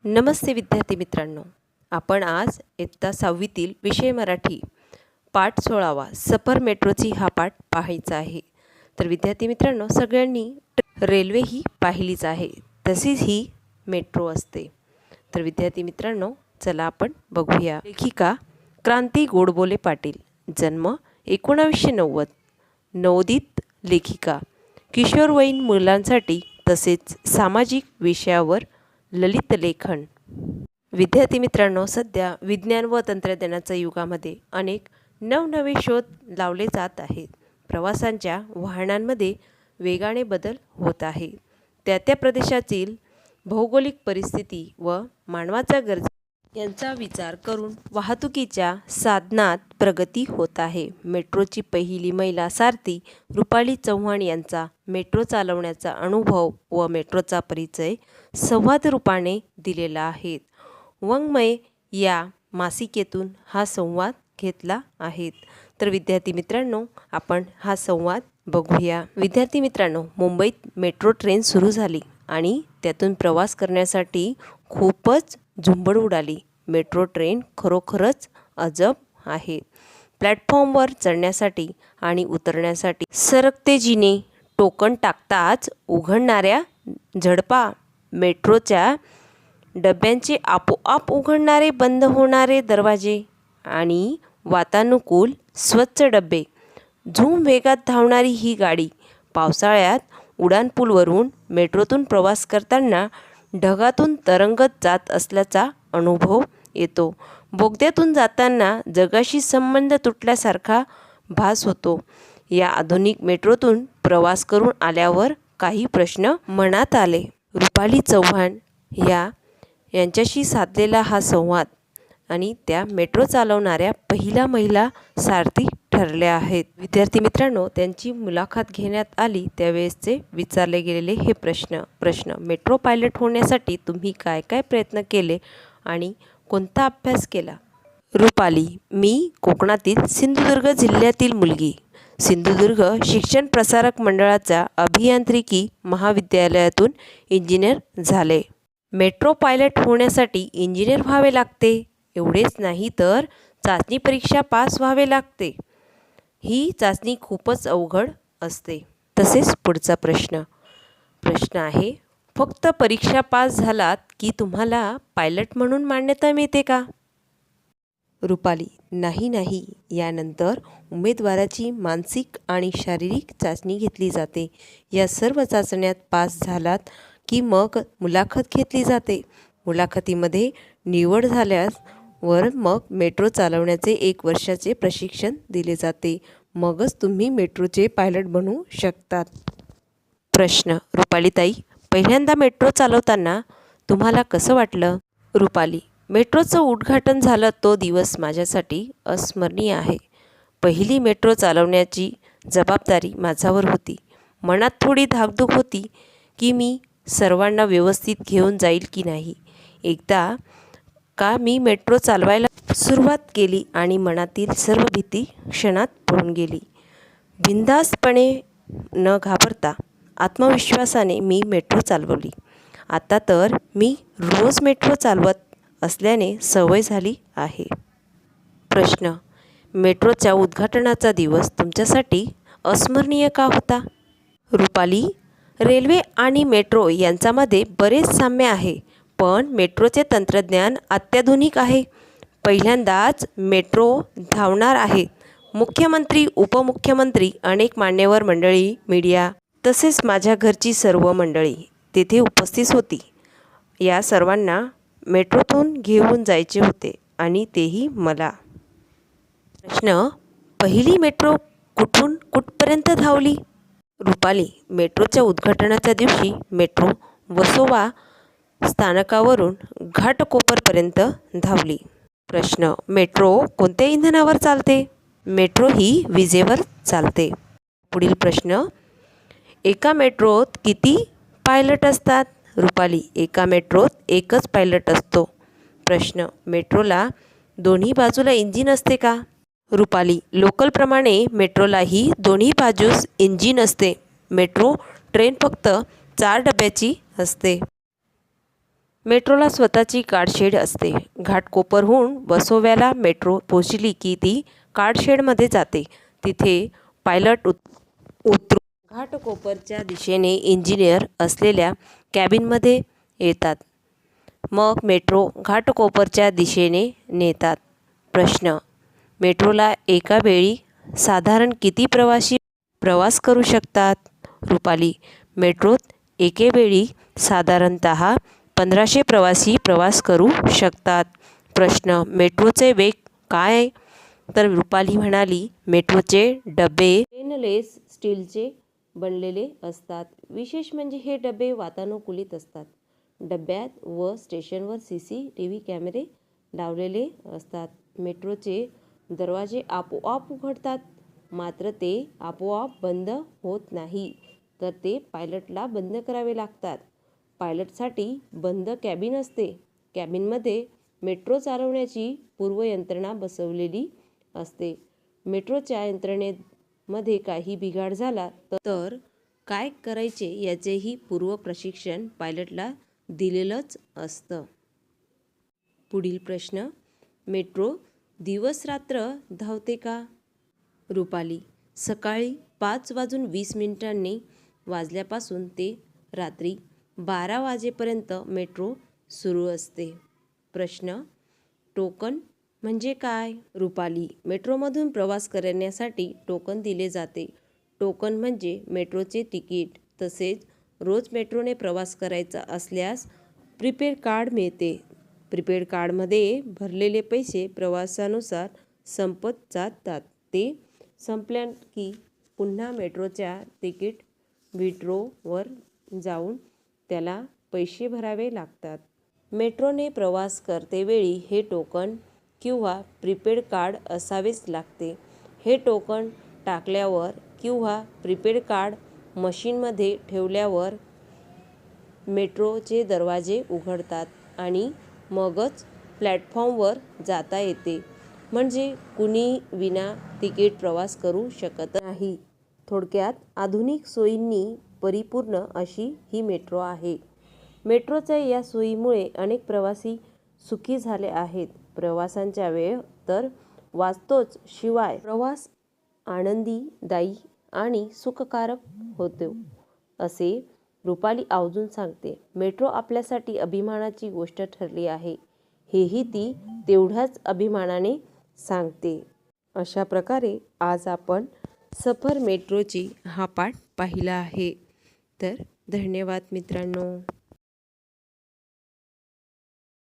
नमस्ते विद्यार्थी मित्रांनो, आपण आज इयत्ता 6वीतील विषय मराठी पाठ 16वा सफर मेट्रोची हा पाठ पाहायचा आहे। तर विद्यार्थी मित्रांनो, सगळ्यांनी रेल्वे ही पाहिलीच आहे, तशीच ही मेट्रो असते। तर विद्यार्थी मित्रांनो, चला आपण बघूया। लेखिका क्रांती गोडबोले पाटील, जन्म 1990, नवोदित लेखिका, किशोरवयीन मुलांसाठी तसेच सामाजिक विषयावर ललित लेखन। विद्यार्थी मित्रांनो, सध्या विज्ञान व तंत्रज्ञानाच्या युगामध्ये अनेक नवनवे शोध लावले जात आहेत। प्रवासांच्या वाहनांमध्ये वेगाने बदल होत आहे। त्या प्रदेशातील भौगोलिक परिस्थिती व मानवाच्या गरजा यांचा विचार करून वाहतुकीच्या साधनात प्रगती होत आहे। मेट्रोची पहिली महिला सारथी रुपाली चव्हाण यांचा मेट्रो चालवण्याचा अनुभव व मेट्रोचा परिचय संवाद रूपाने दिलेला आहे। वंगमय या मासिकेतून हा संवाद घेतला आहे। तर विद्यार्थी मित्रांनो, आपण हा संवाद बघूया। विद्यार्थी मित्रांनो, मुंबईत मेट्रो ट्रेन सुरू झाली आणि त्यातून प्रवास करण्यासाठी खूपच झुंबड उडाली। मेट्रो ट्रेन खरोखरच अजब आहे। प्लॅटफॉर्मवर चढण्यासाठी आणि उतरण्यासाठी सरकते जिने, टोकन टाकताच उघडणाऱ्या झडपा, मेट्रोच्या डब्यांचे आपोआप उघडणारे बंद होणारे दरवाजे आणि वातानुकूल स्वच्छ डबे, झूम वेगात धावणारी ही गाडी, पावसाळ्यात उड्डाणपूलवरून मेट्रोतून प्रवास करताना ढगातून तरंगत जात असल्याचा अनुभव येतो। बोगद्यातून जाताना जगाशी संबंध तुटल्यासारखा भास होतो। या आधुनिक मेट्रोतून प्रवास करून आल्यावर काही प्रश्न मनात आले। रुपाली चव्हाण यांच्याशी साधलेला हा संवाद आणि त्या मेट्रो चालवणाऱ्या पहिल्या महिला सारथी ठरल्या आहेत। विद्यार्थी मित्रांनो, त्यांची मुलाखत घेण्यात आली त्यावेळेसचे विचारले गेलेले हे प्रश्न मेट्रो पायलट होण्यासाठी तुम्ही काय काय प्रयत्न केले आणि कोणता अभ्यास केला? रुपाली: मी कोकणातील सिंधुदुर्ग जिल्ह्यातील मुलगी। सिंधुदुर्ग शिक्षण प्रसारक मंडळाच्या अभियांत्रिकी महाविद्यालयातून इंजिनियर झाले। मेट्रो पायलट होण्यासाठी इंजिनियर व्हावे लागते, एवढेच नाही तर चाचणी परीक्षा पास व्हावे लागते। ही चाचणी खूपच अवघड असते। तसेच पुढचा प्रश्न आहे, फक्त परीक्षा पास झालात की तुम्हाला पायलट म्हणून मान्यता मिळते का? रुपाली: नाही, यानंतर उमेदवाराची मानसिक आणि शारीरिक चाचणी घेतली जाते। या सर्व चाचण्यात पास झालात की मग मुलाखत घेतली जाते। मुलाखतीमध्ये निवड झाल्यास मग मेट्रो चालवण्याचे 1 वर्षाचे प्रशिक्षण दिले जाते। मगच तुम्ही मेट्रोचे पायलट बनू शकतात। रुपालीताई: पहिल्यांदा मेट्रो चालवताना तुम्हाला कसं वाटलं? रुपाली: मेट्रोचं उद्घाटन झालं तो दिवस माझ्यासाठी अस्मरणीय आहे। पहिली मेट्रो चालवण्याची जबाबदारी माझ्यावर होती। मनात थोडी धाकधूक होती की मी सर्वांना व्यवस्थित घेऊन जाईल की नाही। एकदा का मी मेट्रो चालवायला सुरुवात केली आणि मनातील सर्व भीती क्षणात पळून गेली। बिनधास्तपणे न घाबरता आत्मविश्वासाने मी मेट्रो चालवली। आता तर मी रोज मेट्रो चालवत असल्याने सवय झाली आहे। मेट्रोच्या उद्घाटनाचा दिवस तुमच्यासाठी अस्मरणीय का होता? रुपाली: रेल्वे आणि मेट्रो यांच्यामध्ये बरेच साम्य आहे, पण मेट्रोचे तंत्रज्ञान अत्याधुनिक आहे। पहिल्यांदाच मेट्रो धावणार आहे। मुख्यमंत्री, उपमुख्यमंत्री, अनेक मान्यवर मंडळी, मीडिया तसेच माझ्या घरची सर्व मंडळी तेथे उपस्थित होती। या सर्वांना मेट्रोतून घेऊन जायचे होते आणि तेही मला। पहिली मेट्रो कुठून कुठपर्यंत धावली? रुपाली: मेट्रोच्या उद्घाटनाच्या दिवशी मेट्रो वसोवा स्थानकावरून घाटकोपरपर्यंत धावली। मेट्रो कोणत्या इंधनावर चालते? मेट्रो ही विजेवर चालते। पुढील एका मेट्रोत किती पायलट असतात? रुपाली: एका मेट्रोत एकच पायलट असतो। मेट्रोला दोन्ही बाजूला इंजिन असते का? रुपाली: लोकलप्रमाणे मेट्रोलाही दोन्ही बाजूस इंजिन असते। मेट्रो ट्रेन फक्त 4 डब्याची असते। मेट्रोला स्वतःची कारशेड असते. घाटकोपरहून वसोव्याला मेट्रो पोहोचली की ती कारशेडमध्ये जाते. तिथे पायलट उतरून घाटकोपरच्या दिशेने इंजिनियर असलेल्या कॅबिनमध्ये येतात. मग मेट्रो घाटकोपरच्या दिशेने नेतात. प्रश्न: मेट्रोला एका वेळी साधारण किती प्रवासी प्रवास करू शकतात? रुपाली: मेट्रोत एकेवेळी साधारणतः 1500 प्रवासी प्रवास करू शकतात. प्रश्न: मेट्रोचे वेग काय? तर रुपाली म्हणाली, मेट्रोचे डबे स्टेनलेस स्टीलचे बनलेले असतात. विशेष म्हणजे हे डबे वातानुकूलित असतात. डब्यात व स्टेशनवर CCTV कॅमेरे लावलेले असतात. मेट्रोचे दरवाजे आपोआप उघडतात, मात्र ते आपोआप बंद होत नाही, तर ते पायलटला बंद करावे लागतात. पायलटसाठी बंद कॅबिन असते. कॅबिनमध्ये मेट्रो चालवण्याची पूर्वयंत्रणा बसवलेली असते. मेट्रोच्या यंत्रणेमध्ये काही बिघाड झाला तर काय करायचे याचेही पूर्व प्रशिक्षण पायलटला दिलेलंच असतं. पुढील प्रश्न: मेट्रो दिवस-रात्र धावते का? रुपाली: सकाळी 5:20 वाजल्यापासून ते रात्री 12 वाजेपर्यंत मेट्रो सुरू असते. प्रश्न: टोकन म्हणजे काय? रुपाली: मेट्रोमधून प्रवास करण्यासाठी टोकन दिले जाते. टोकन म्हणजे मेट्रोचे तिकीट. तसेच रोज मेट्रोने प्रवास करायचा असल्यास प्रीपेड कार्ड मिळते. प्रीपेड कार्डमध्ये भरलेले पैसे प्रवासानुसार संपत जातात. ते संपल्या की पुन्हा मेट्रोच्या तिकीट विड्रॉवर जाऊन त्याला पैसे भरावे लागतात. मेट्रोने प्रवास करतेवेळी हे टोकन किंवा प्रीपेड कार्ड असावेच लागते. हे टोकन टाकल्यावर किंवा प्रीपेड कार्ड मशीनमध्ये ठेवल्यावर मेट्रोचे दरवाजे उघडतात आणि मगच प्लॅटफॉर्मवर जाता येते. म्हणजे कुणी विना तिकीट प्रवास करू शकत नाही. थोडक्यात आधुनिक सोयींनी परिपूर्ण अशी ही मेट्रो आहे. मेट्रोच्या या सोयीमुळे अनेक प्रवासी सुखी झाले आहेत. प्रवासांचा वेळ तर वाचतोच, शिवाय प्रवास आनंदीदायी आणि सुखकारक होतो, असे रुपाली आवर्जून सांगते. मेट्रो आपल्यासाठी अभिमानाची गोष्ट ठरली आहे, हेही ती तेवढ्याच अभिमानाने सांगते. अशा प्रकारे आज आपण सफर मेट्रोची हा पाठ पाहिला आहे. तर धन्यवाद मित्रांनो.